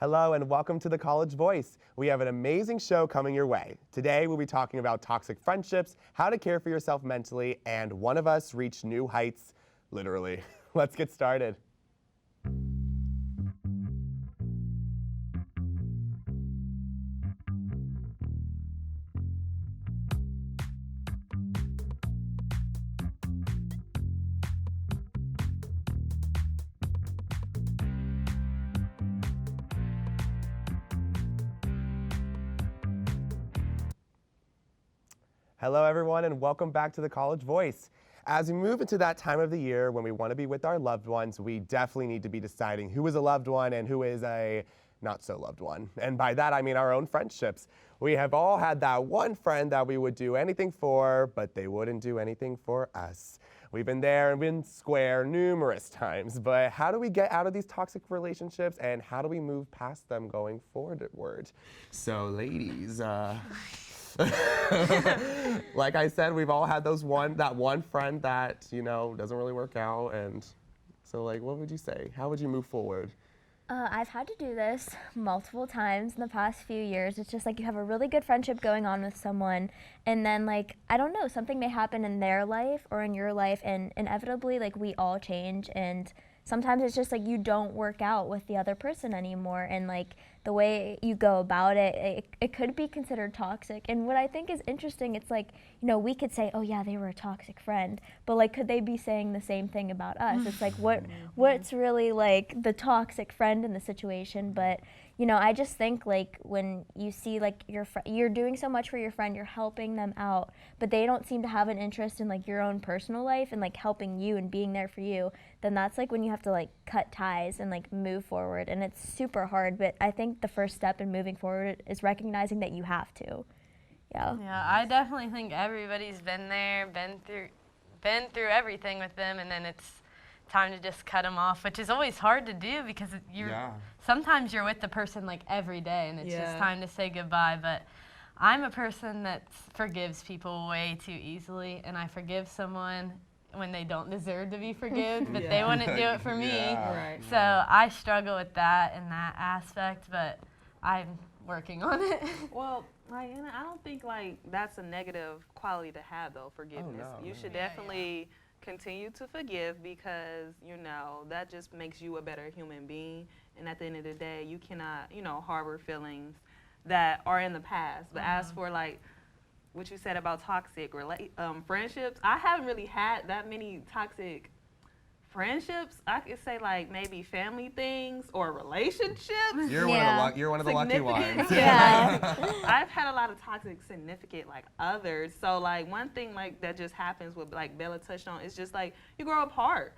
Hello and welcome to The College Voice. We have an amazing show coming your way. Today we'll be talking about toxic friendships, how to care for yourself mentally, and one of us reached new heights, literally. Let's get started. Hello everyone and welcome back to The College Voice. As we move into that time of the year when we want to be with our loved ones, we definitely need to be deciding who is a loved one and who is a not so loved one. And by that I mean our own friendships. We have all had that one friend that we would do anything for, but they wouldn't do anything for us. We've been there and been square numerous times, but how do we get out of these toxic relationships and how do we move past them going forward? So ladies, like I said, we've all had that one friend that, doesn't really work out. And so what would you say? How would you move forward? I've had to do this multiple times in the past few years. It's just you have a really good friendship going on with someone, and then I don't know, something may happen in their life or in your life, and inevitably we all change, and sometimes it's just you don't work out with the other person anymore, and the way you go about it could be considered toxic. And what I think is interesting, it's we could say, oh yeah, they were a toxic friend, but could they be saying the same thing about us? It's what's really the toxic friend in the situation? But I just think when you see you're doing so much for your friend, you're helping them out, but they don't seem to have an interest in your own personal life and helping you and being there for you, then that's when you have to cut ties and move forward. And it's super hard, but I think the first step in moving forward is recognizing that you have to. Yeah, I definitely think everybody's been there, been through everything with them, and then it's time to just cut them off, which is always hard to do because sometimes you're with the person every day, and it's just time to say goodbye. But I'm a person that forgives people way too easily, and I forgive someone when they don't deserve to be forgiven, but they wouldn't do it for me. Right. So I struggle with that in that aspect, but I'm working on it. Well, and I don't think that's a negative quality to have though, forgiveness. Oh, no, you should definitely continue to forgive because, that just makes you a better human being. And at the end of the day, you cannot, harbor feelings that are in the past. But as for what you said about toxic friendships, I haven't really had that many toxic friendships. I could say maybe family things or relationships. You're one of the lucky ones. Yeah. I've had a lot of toxic significant others. So one thing that just happens with Bella touched on is just you grow apart.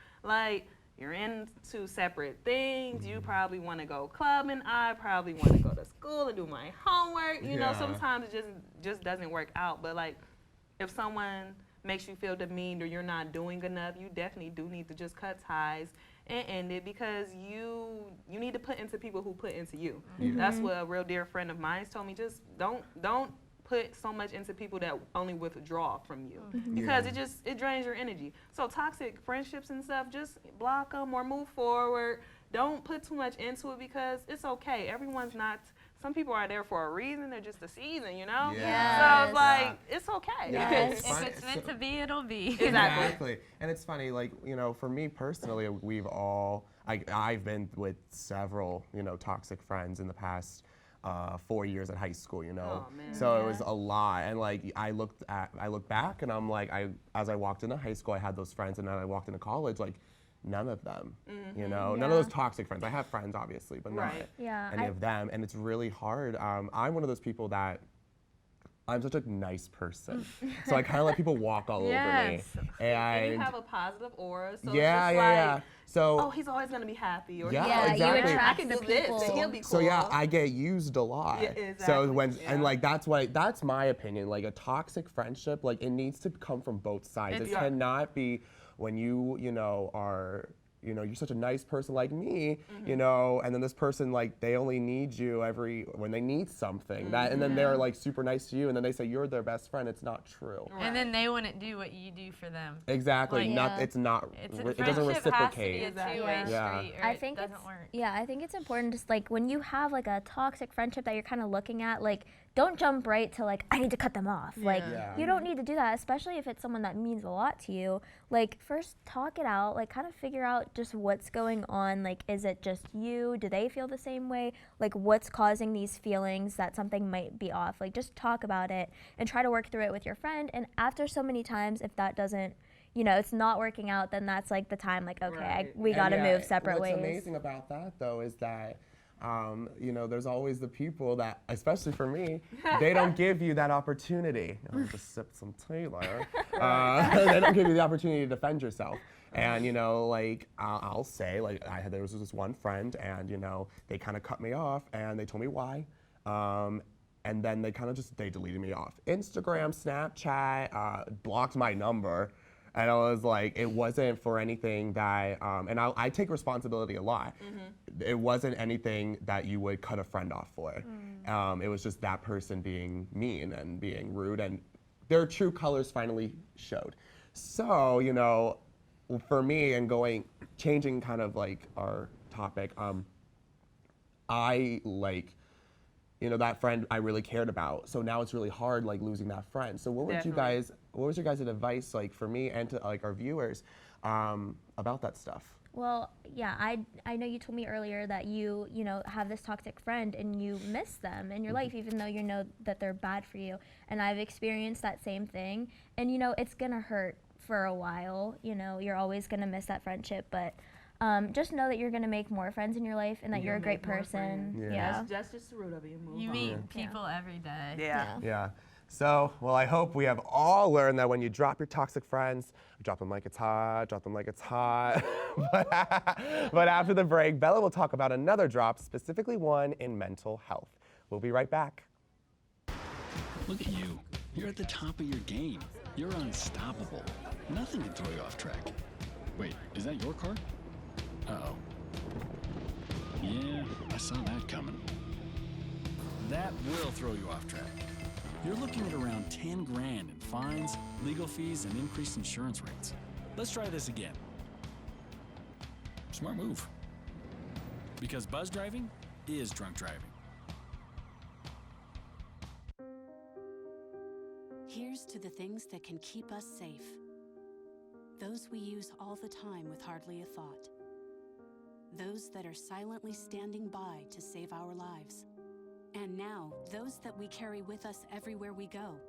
You're into separate things. You probably want to go clubbing. I probably want to go to school and do my homework. Sometimes it just doesn't work out. But if someone makes you feel demeaned or you're not doing enough, you definitely do need to just cut ties and end it because you need to put into people who put into you. Mm-hmm. That's what a real dear friend of mine told me. Just don't put so much into people that only withdraw from you because it drains your energy. So toxic friendships and stuff, just block them or move forward. Don't put too much into it because it's okay. Some people are there for a reason. They're just a season, Yes. So it's okay. Yes. If it's meant to be, it'll be. Exactly. And it's funny, for me personally, I've been with several, toxic friends in the past 4 years at high school, Oh, man. So it was a lot. And I look back and I'm as I walked into high school, I had those friends, and then I walked into college, none of them, none of those toxic friends. I have friends, obviously, but not any of them. And it's really hard. I'm one of those people that I'm such a nice person. So I kind of let people walk all over me. And you have a positive aura. So yeah. So he's always going to be happy. Or exactly. You attract I can do this, so he'll be cool. So I get used a lot. Yeah, exactly. So that's my opinion. A toxic friendship, it needs to come from both sides. It cannot be when you are you're such a nice person like me, you know, and then this person, like, they only need you when they need something. And then they're like super nice to you, and then they say you're their best friend. It's not true. And then they wouldn't do what you do for them. Exactly. Like, it doesn't reciprocate. Has to be a two-way Yeah. street, or I think it doesn't work. Yeah, I think it's important just like when you have like a toxic friendship that you're kind of looking at, like don't jump right to like I need to cut them off. Like you don't need to do that, especially if it's someone that means a lot to you. Like first talk it out, like kind of figure out just what's going on. Like is it just you? Do they feel the same way? Like what's causing these feelings that something might be off? Like just talk about it and try to work through it with your friend. And after so many times, if that doesn't, it's not working out, then that's like the time, like, okay, we got to move separate ways. What's amazing about that, though, is that, there's always the people that, especially for me, they don't give you that opportunity. I'll just sip some tea later. They don't give you the opportunity to defend yourself. And, I'll say, there was this one friend, and, they kind of cut me off, and they told me why. And then they kind of they deleted me off. Instagram, Snapchat, blocked my number. And I was like, it wasn't for anything that, and I take responsibility a lot. It wasn't anything that you would cut a friend off for. It was just that person being mean and being rude, and their true colors finally showed. So, for me and changing kind of like our topic, I that friend I really cared about. So now it's really hard, like losing that friend. So what was your guys' advice, like for me and to like our viewers, about that stuff? Well, yeah, I know you told me earlier that you have this toxic friend and you miss them in your life, even though you know that they're bad for you. And I've experienced that same thing. And it's gonna hurt for a while. You're always gonna miss that friendship, but. Just know that you're going to make more friends in your life and that you're a great person. Yeah. That's just the root of it. You meet people every day. Yeah. So, well, I hope we have all learned that when you drop your toxic friends, drop them like it's hot, drop them like it's hot. But after the break, Bella will talk about another drop, specifically one in mental health. We'll be right back. Look at you. You're at the top of your game. You're unstoppable. Nothing can throw you off track. Wait, is that your car? Uh-oh. Yeah, I saw that coming. That will throw you off track. You're looking at around 10 grand in fines, legal fees, and increased insurance rates. Let's try this again. Smart move. Because buzz driving is drunk driving. Here's to the things that can keep us safe. Those we use all the time with hardly a thought. Those that are silently standing by to save our lives. And now, those that we carry with us everywhere we go.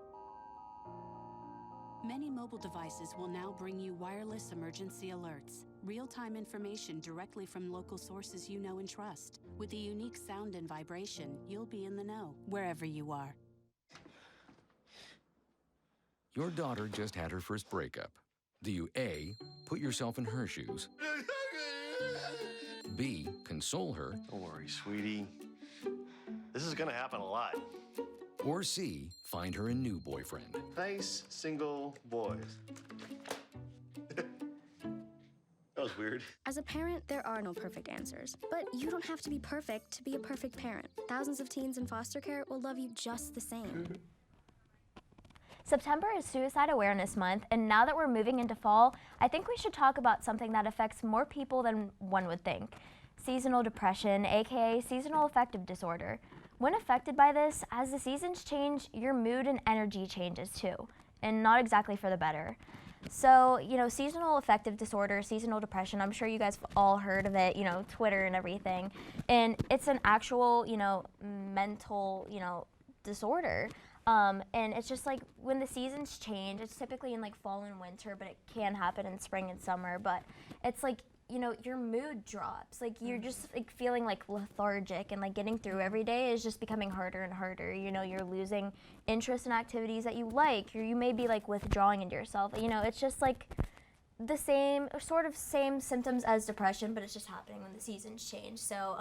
Many mobile devices will now bring you wireless emergency alerts, real-time information directly from local sources you know and trust. With the unique sound and vibration, you'll be in the know, wherever you are. Your daughter just had her first breakup. Do you A, put yourself in her shoes? B, console her? Don't worry, sweetie. This is gonna happen a lot. Or C, find her a new boyfriend? Nice, single boys. That was weird. As a parent, there are no perfect answers. But you don't have to be perfect to be a perfect parent. Thousands of teens in foster care will love you just the same. September is Suicide Awareness Month, and now that we're moving into fall, I think we should talk about something that affects more people than one would think. Seasonal depression, aka seasonal affective disorder. When affected by this, as the seasons change, your mood and energy changes too, and not exactly for the better. So, seasonal affective disorder, seasonal depression, I'm sure you guys have all heard of it, Twitter and everything. And it's an actual, mental, disorder. And it's just like when the seasons change, it's typically in like fall and winter, but it can happen in spring and summer. But it's like, your mood drops. Like you're just like feeling like lethargic, and like getting through every day is just becoming harder and harder. You're losing interest in activities that you like. You may be like withdrawing into yourself. It's just like the same symptoms as depression, but it's just happening when the seasons change. So,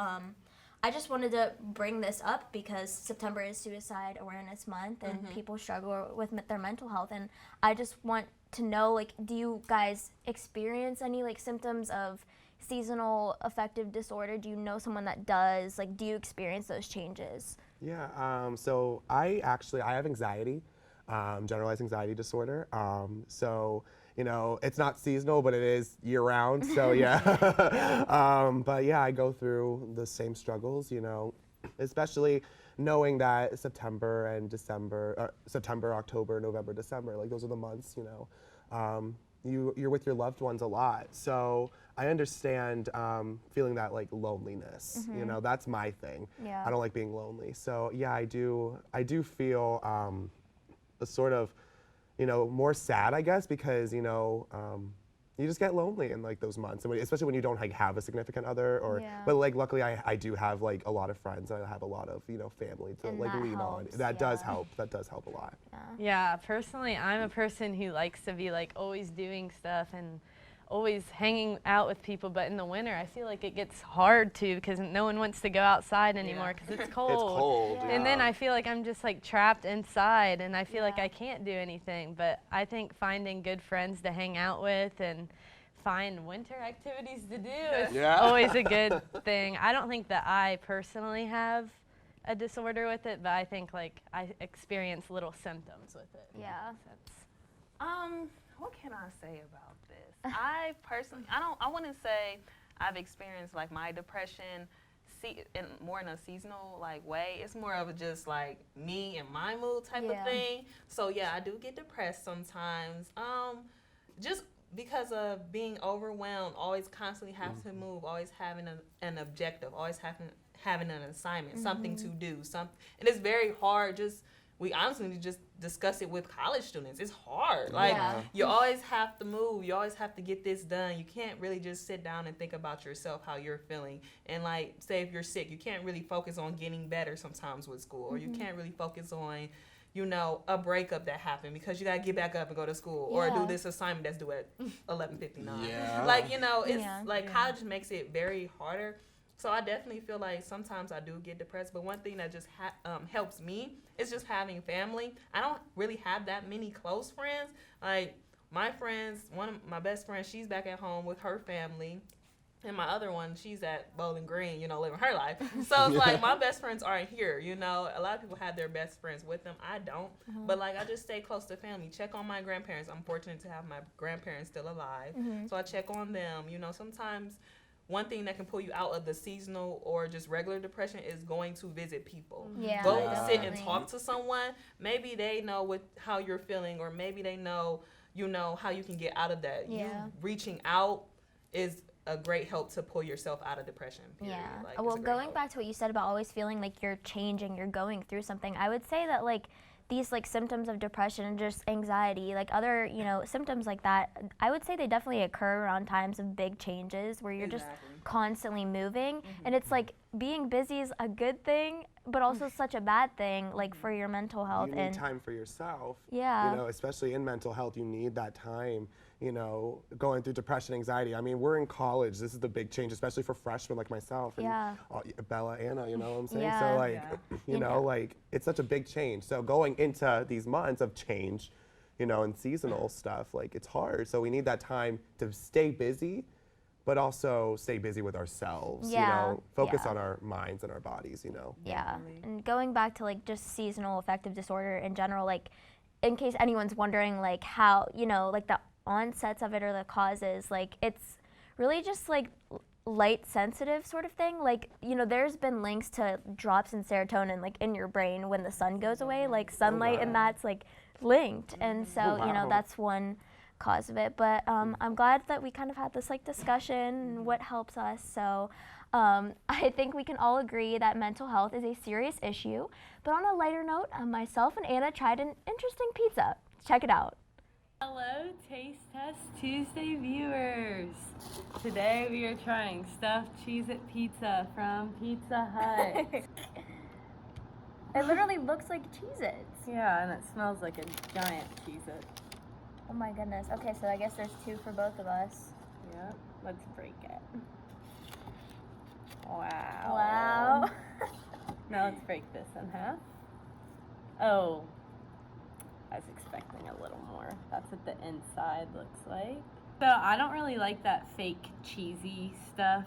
I just wanted to bring this up because September is Suicide Awareness Month, and people struggle with their mental health, and I just want to know, like, do you guys experience any like symptoms of seasonal affective disorder? Do you know someone that does? Like, do you experience those changes? Yeah, so I have anxiety, generalized anxiety disorder. So, you know, it's not seasonal, but it is year round. So yeah, but yeah, I go through the same struggles, you know, especially knowing that September and December, September, October, November, December, like those are the months, you know, you're with your loved ones a lot. So I understand feeling that like loneliness, you know, that's my thing. Yeah. I don't like being lonely. So yeah, I do feel a sort of, you know, more sad, I guess, because, you know, you just get lonely in like those months, and especially when you don't like have a significant other, or but like luckily I do have like a lot of friends, and I have a lot of, you know, family to And like that lean on. helps, That does help. That does help a lot. Yeah, personally, I'm a person who likes to be like always doing stuff and always hanging out with people, but in the winter I feel like it gets hard to, because no one wants to go outside anymore because it's cold. It's cold. And then I feel like I'm just like trapped inside, and I feel like I can't do anything. But I think finding good friends to hang out with and find winter activities to do is always a good thing. I don't think that I personally have a disorder with it, but I think like I experience little symptoms with it. Yeah. What can I say about this? I personally, I wouldn't say I've experienced like my depression more in a seasonal like way. It's more of a just like me and my mood type of thing. So yeah, I do get depressed sometimes. Just because of being overwhelmed, always constantly have to move, always having an objective, always having an assignment, something to do, and it's very hard. We honestly just discuss it with college students. It's hard. Like, you always have to move. You always have to get this done. You can't really just sit down and think about yourself, how you're feeling. And, like, say if you're sick, you can't really focus on getting better sometimes with school. Or you can't really focus on, you know, a breakup that happened because you got to get back up and go to school. Or do this assignment that's due at 11:59. Yeah. Like, you know, it's like college makes it very harder. So I definitely feel like sometimes I do get depressed, but one thing that just helps me is just having family. I don't really have that many close friends. Like my friends, one of my best friends, she's back at home with her family, and my other one, she's at Bowling Green, you know, living her life. So it's like my best friends aren't here, you know. A lot of people have their best friends with them. I don't. But like I just stay close to family, check on my grandparents. I'm fortunate to have my grandparents still alive. So I check on them. You know, sometimes one thing that can pull you out of the seasonal or just regular depression is going to visit people. Go sit and talk to someone. Maybe they know how you're feeling, or maybe they know, you know, how you can get out of that. You reaching out is a great help to pull yourself out of depression. Period. Like, well, going back to what you said about always feeling like you're changing, you're going through something, I would say that like these like symptoms of depression and just anxiety, like other, you know, symptoms like that, I would say they definitely occur around times of big changes where you're just constantly moving. And it's like being busy is a good thing, but also such a bad thing, like for your mental health. You need time for yourself. Yeah. You know, especially in mental health, you need that time. You know, going through depression, anxiety. I mean, we're in college. This is the big change, especially for freshmen like myself and Bella, Anna, you know what I'm saying? So, like, you know, like, it's such a big change. So going into these months of change, you know, and seasonal stuff, like, it's hard. So we need that time to stay busy, but also stay busy with ourselves, you know, focus on our minds and our bodies, you know. And going back to, like, just seasonal affective disorder in general, like, in case anyone's wondering, like, how, you know, like, the onsets of it or the causes, like it's really just like light sensitive sort of thing. Like, you know, there's been links to drops in serotonin like in your brain when the sun goes away, like sunlight, and that's like linked. And so, you know, that's one cause of it. But I'm glad that we kind of had this like discussion and what helps us. So I think we can all agree that mental health is a serious issue. But on a lighter note, myself and Anna tried an interesting pizza. Check it out. Hello, Taste Test Tuesday viewers. Today we are trying stuffed Cheez-It pizza from Pizza Hut. It literally looks like Cheez-Its. Yeah, and it smells like a giant Cheez-It. Oh my goodness. Okay, so I guess there's two for both of us. Yeah, let's break it. Wow. Wow. Now let's break this in half. Oh, I was expecting a little more. That's what the inside looks like. So I don't really like that fake cheesy stuff.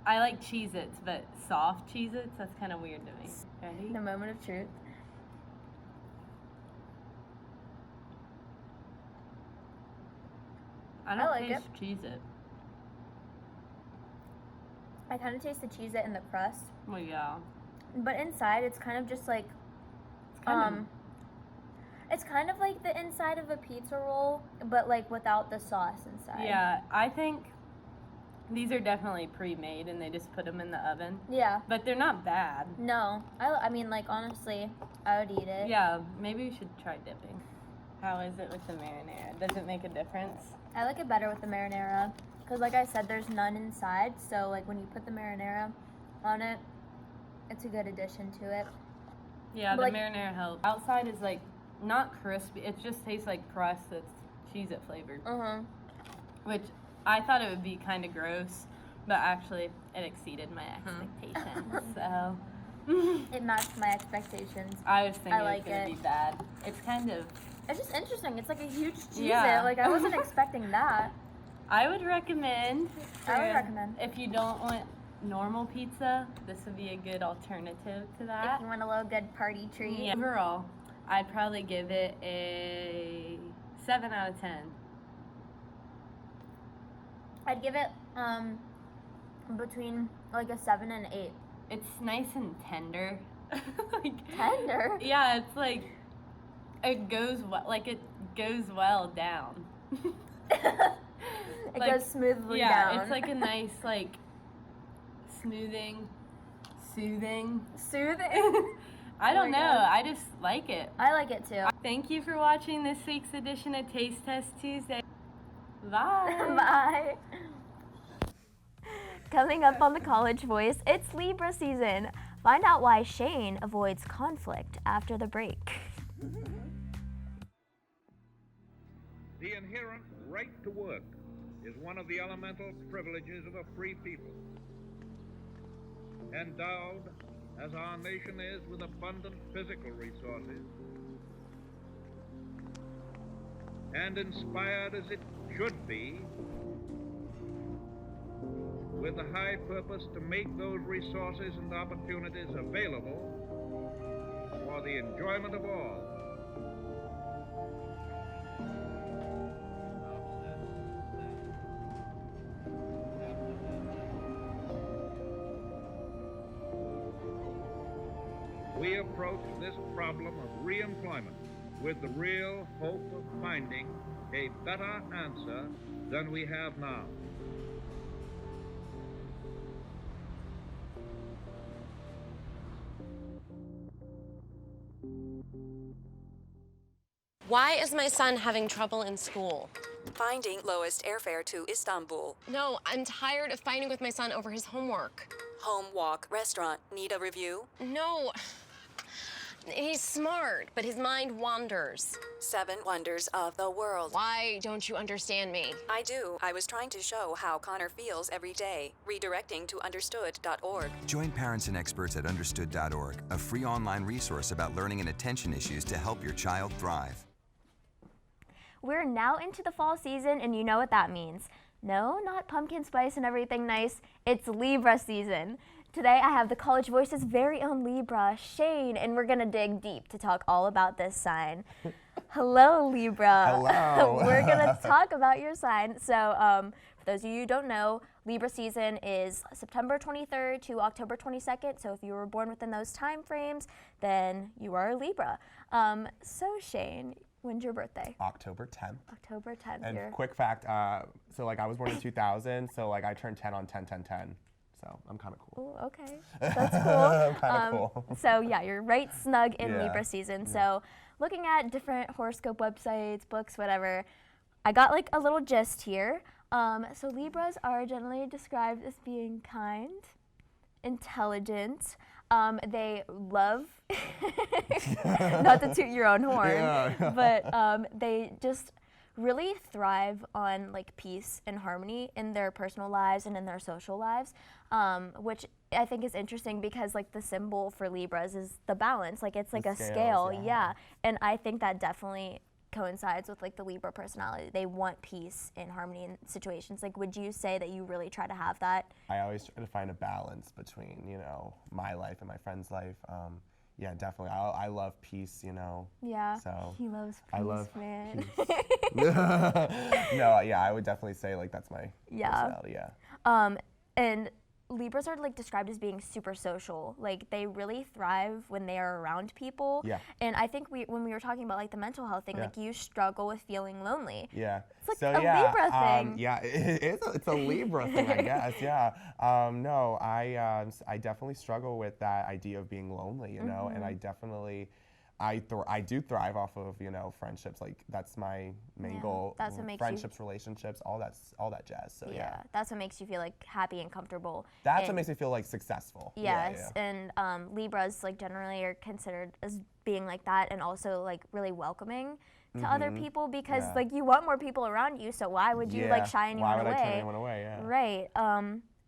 I like Cheez-Its, but soft Cheez-Its, that's kind of weird to me. Ready? The moment of truth. I don't like taste Cheez-It. I kind of taste the Cheez-It in the crust, Well, yeah. but inside it's kind of just like, it's kind of like the inside of a pizza roll, but like without the sauce inside. Yeah, I think these are definitely pre-made and they just put them in the oven. Yeah. But they're not bad. No, I mean, like, honestly, I would eat it. Yeah, maybe we should try dipping. How is it with the marinara? Does it make a difference? I like it better with the marinara, because like I said, there's none inside, so like when you put the marinara on it, it's a good addition to it. Yeah, But, the like, marinara helps. Outside is like not crispy. It just tastes like crust that's Cheez-It flavored. Which I thought it would be kind of gross, but actually it exceeded my expectations. So It matched my expectations. I was thinking I like it was gonna it. be bad. It's kind of. It's just interesting. It's like a huge Cheez-It. Yeah. Like, I wasn't expecting that. I would recommend. I would recommend. If you don't want normal pizza, this would be a good alternative to that. If you want a little good party treat. Yeah. Overall, I'd probably give it a 7 out of 10. I'd give it between like a 7 and 8. It's nice and tender. Like, Tender? yeah, it's like it goes well down. It Like, goes smoothly yeah, down. it's like a nice like soothing. Soothing. I don't my know. God. I just like it. I like it too. Thank you for watching this week's edition of Taste Test Tuesday. Bye. Bye. Coming up on the College Voice, it's Libra season. Find out why Shane avoids conflict after the break. The inherent right to work is one of the elemental privileges of a free people. Endowed, as our nation is, with abundant physical resources, and inspired as it should be, with the high purpose to make those resources and opportunities available for the enjoyment of all. We approach this problem of reemployment with the real hope of finding a better answer than we have now. Why is my son having trouble in school? Finding lowest airfare to Istanbul. No, I'm tired of fighting with my son over his homework. Home, walk, restaurant. Need a review? No. He's smart, but his mind wanders. 7 wonders of the world. Why don't you understand me? I do. I was trying to show how Connor feels every day. Redirecting to understood.org. Join parents and experts at understood.org, a free online resource about learning and attention issues to help your child thrive. We're now into the fall season, and you know what that means. No, not pumpkin spice and everything nice. It's Libra season. Today I have the College Voice's very own Libra, Shane, and we're gonna dig deep to talk all about this sign. Hello, Libra. Hello. We're gonna talk about your sign. So, for those of you who don't know, Libra season is September 23rd to October 22nd. So if you were born within those time frames, then you are a Libra. So Shane, when's your birthday? October 10th. October 10th. And quick fact, so like I was born in 2000, so like I turned 10 on 10/10/10. So I'm kind of cool. Ooh, okay, that's cool. I'm kind of cool. So yeah, you're right snug in Yeah. Libra season. So looking at different horoscope websites, books, whatever, I got like a little gist here. So Libras are generally described as being kind, intelligent. They love, not to toot your own horn, but they just really thrive on like peace and harmony in their personal lives and in their social lives, which I think is interesting because like the symbol for Libras is the balance, like it's like a scale, yeah. And I think that definitely coincides with like the Libra personality. They want peace and harmony in situations. Like, would you say that you really try to have that? I always try to find a balance between, you know, my life and my friend's life. Yeah, definitely. I love peace, you know. Yeah. So he loves peace, I love man. peace. No, yeah, I would definitely say like that's my personality. Yeah. And Libras are like described as being super social. Like they really thrive when they are around people. Yeah. And I think when we were talking about like the mental health thing, like you struggle with feeling lonely. Yeah. It's like a Libra thing. Yeah, it's a Libra thing, I guess. Yeah. No, I definitely struggle with that idea of being lonely, you know, and I definitely. I do thrive off of, you know, friendships. Like that's my main goal. That's what makes friendships, relationships, all that jazz. So yeah. That's what makes you feel like happy and comfortable. That's what makes me feel like successful. Yes, and Libras like generally are considered as being like that, and also like really welcoming to other people because like you want more people around you. So why would you like shy anyone away? Why would I turn anyone away? Yeah. Right.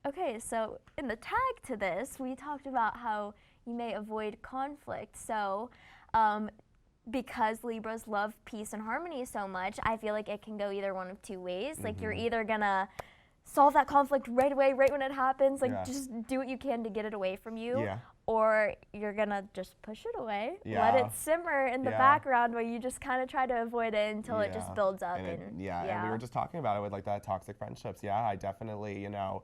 Okay. So in the tag to this, we talked about how you may avoid conflict. So. Because Libras love peace and harmony so much, I feel like it can go either one of two ways. Like you're either gonna solve that conflict right away, right when it happens, like just do what you can to get it away from you, or you're gonna just push it away, let it simmer in the background where you just kind of try to avoid it until it just builds up. And we were just talking about it with like that toxic friendships. Yeah, I definitely, you know,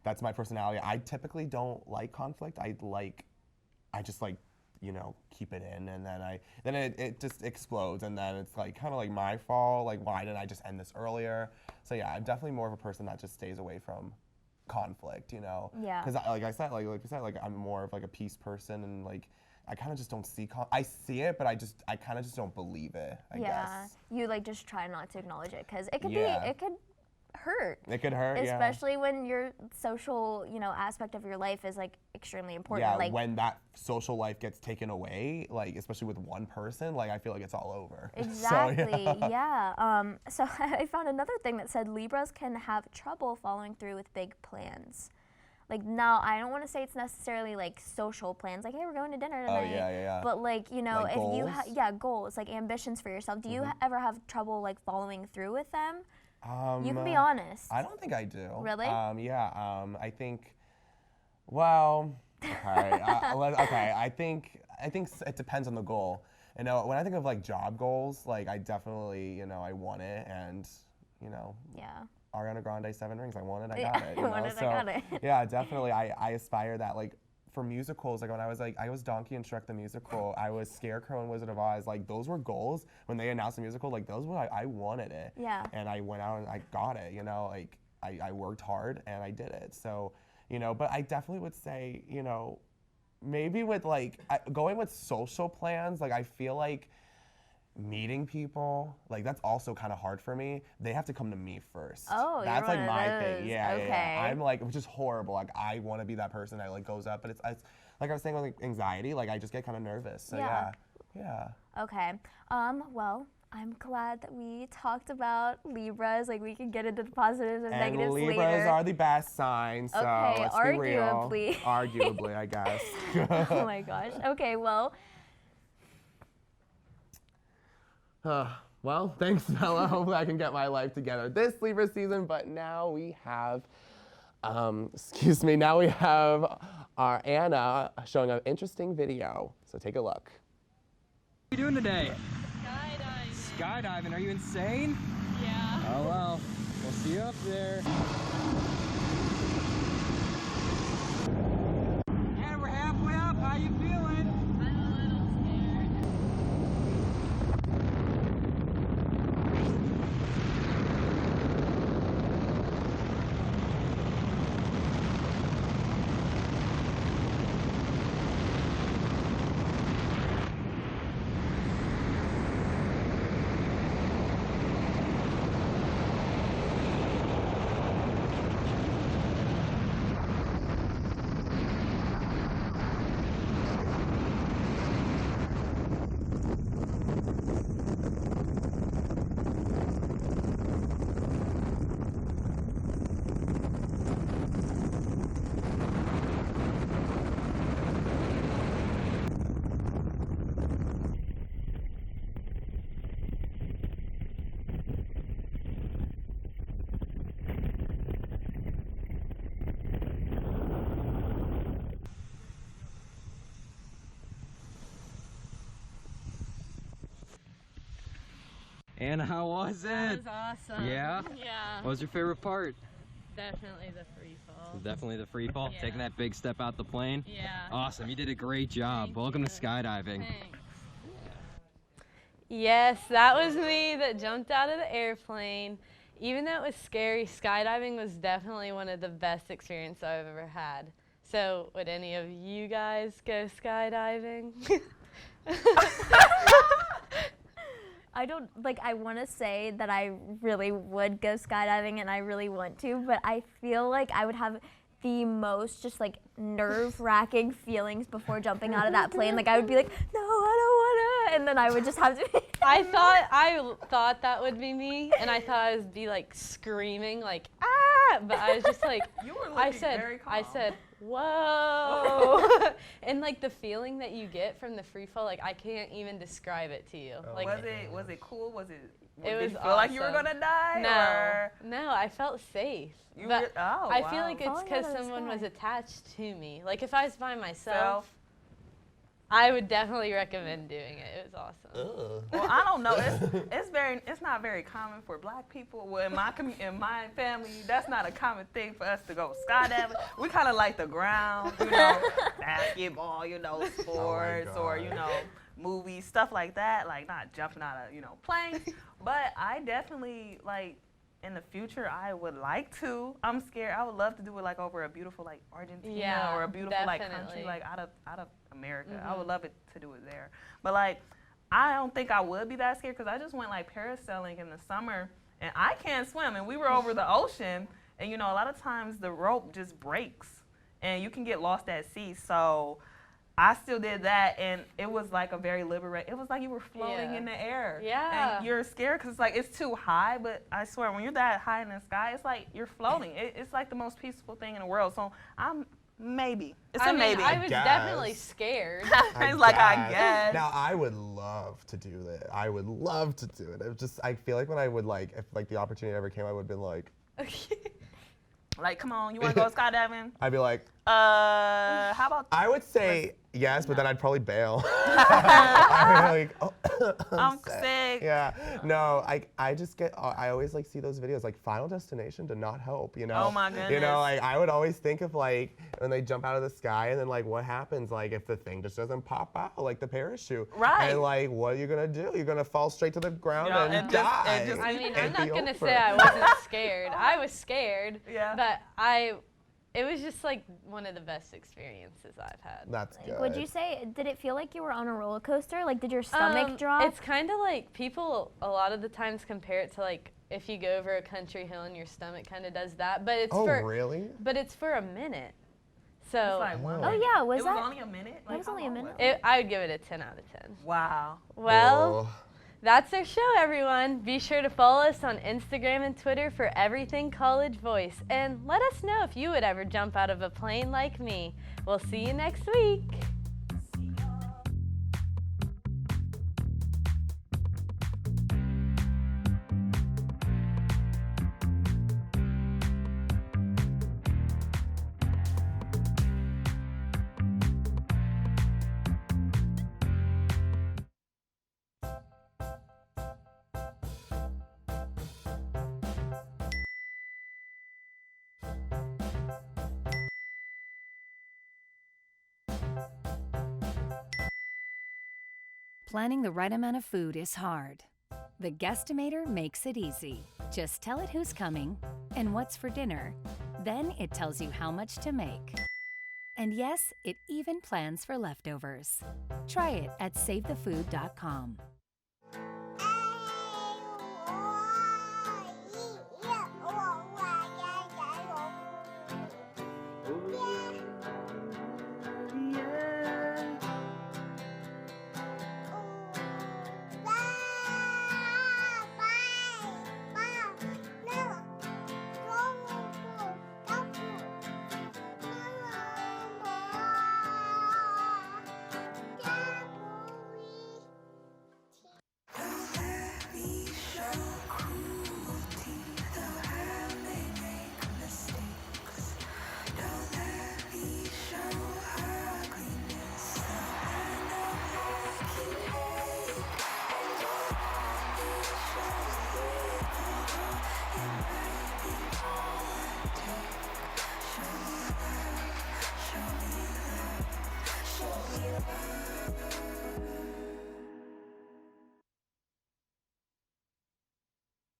that's my personality. I typically don't like conflict. I just like, you know, keep it in, and then it just explodes, and then it's like kind of like my fault. Like, why didn't I just end this earlier? So yeah, I'm definitely more of a person that just stays away from conflict, you know. Yeah. Because like I said, like we said, like I'm more of like a peace person, and like I kind of just don't see. I see it, but I kind of just don't believe it. I guess. You like just try not to acknowledge it because it could it could hurt. It could hurt, especially when your social, you know, aspect of your life is like extremely important. Yeah, like when that social life gets taken away, like especially with one person, like I feel like it's all over. Exactly. So I found another thing that said Libras can have trouble following through with big plans. Like now, I don't want to say it's necessarily like social plans, like hey, we're going to dinner tonight. But like, you know, like if goals? you goals, like ambitions for yourself. Do you ever have trouble like following through with them? You can be honest. I don't think I do. Really? I think. Well, okay. I think it depends on the goal. You know, when I think of like job goals, like I definitely, you know, I want it, and you know. Yeah. Ariana Grande 7 Rings. I want it. I got it. You know? I got it. Yeah, definitely. I aspire that. Like for musicals, like when I was Donkey in Shrek the Musical, I was Scarecrow in Wizard of Oz. Like those were goals when they announced the musical. Like those were I wanted it. Yeah. And I went out and I got it. You know, like I worked hard and I did it. So, you know, but I definitely would say, you know, maybe with like going with social plans. Like I feel like meeting people, like that's also kind of hard for me. They have to come to me first. Oh, that's you're like one of my thing. those. Yeah, Okay. yeah. I'm like, which is horrible. Like I want to be that person that like goes up, but it's like I was saying with like, anxiety. Like I just get kind of nervous. So yeah. Okay. Well, I'm glad that we talked about Libras. Like we can get into the positives and negatives Libras later. are the best sign. So Okay, let's arguably. be real. Arguably, I guess. Oh my gosh. Okay. Well. Well, thanks, Bella. Hopefully I can get my life together this Libra season. But now we have, now we have our Anna showing an interesting video. So take a look. What are you doing today? Skydiving. Skydiving? Are you insane? Yeah. Oh well, we'll see you up there. And we're halfway up. How you feeling? And how was it? That was awesome. Yeah? Yeah. What was your favorite part? Definitely the free fall. Definitely the free fall. Yeah. Taking that big step out the plane. Yeah. Awesome. You did a great job. Thank Welcome you. to skydiving. Thanks. Yes, that was me that jumped out of the airplane. Even though it was scary, skydiving was definitely one of the best experiences I've ever had. So, would any of you guys go skydiving? I want to say that I really would go skydiving and I really want to, but I feel like I would have the most just like nerve-wracking feelings before jumping out of that plane. Like I would be like, no, I don't want to, and then I would just have to. I thought that would be me, and I thought I would be like screaming like ah, but I was just like, You were I looking said, very calm. I said, whoa, and like the feeling that you get from the free fall, like I can't even describe it to you. Like, was it cool? Was it? It Did was you feel like you were awesome. gonna die? No, or? no, I felt safe. You But were- oh, I feel wow. like it's Falling because out of the someone was sky. attached to me. Like if I was by myself, Self. I would definitely recommend doing it. It was awesome. Well, I don't know. It's not very common for Black people. Well, in my family, that's not a common thing for us to go skydiving. We kind of like the ground, basketball, sports, or movies, stuff like that. Like not jumping out of planes. But I definitely like. In the future, I would like to. I'm scared. I would love to do it like over a beautiful like Argentina Yeah, or a beautiful like country definitely. like out of America. I would love it to do it there. But like, I don't think I would be that scared because I just went like parasailing in the summer and I can't swim and we were over the ocean and a lot of times the rope just breaks and you can get lost at sea. So I still did that, and it was like a very liberating. It was like you were floating in the air. Yeah. And you're scared because it's too high, but I swear, when you're that high in the sky, it's like you're floating. It's like the most peaceful thing in the world. So maybe. It's a maybe. I was definitely scared. I guess. Now, I would love to do that. I would love to do it. I feel like when I would if the opportunity ever came, I would have been like, like, come on, you want to go skydiving? I'd be like, how about? I would say yes, but then I'd probably bail. I'd be like, oh, I'm sick. Yeah, no, I just get, I always see those videos, Final Destination did not help, Oh my goodness. I would always think of when they jump out of the sky and then what happens, if the thing just doesn't pop out, the parachute. Right. And what are you gonna do? You're gonna fall straight to the ground and die. I mean, I'm and not be gonna over. say I wasn't scared. I was scared. Yeah. But it was just one of the best experiences I've had. That's good. Would you say, did it feel like you were on a roller coaster? Like, did your stomach drop? It's kind of like people a lot of the times compare it to if you go over a country hill and your stomach kind of does that. But it's really? But it's for a minute. So. It's like, wow. Oh yeah, was it that? was only a minute? It was only a minute. I would give it a 10 out of 10. Wow. Well. That's our show, everyone. Be sure to follow us on Instagram and Twitter for everything College Voice. And let us know if you would ever jump out of a plane like me. We'll see you next week. Planning the right amount of food is hard. The Guestimator makes it easy. Just tell it who's coming and what's for dinner. Then it tells you how much to make. And yes, it even plans for leftovers. Try it at SaveTheFood.com.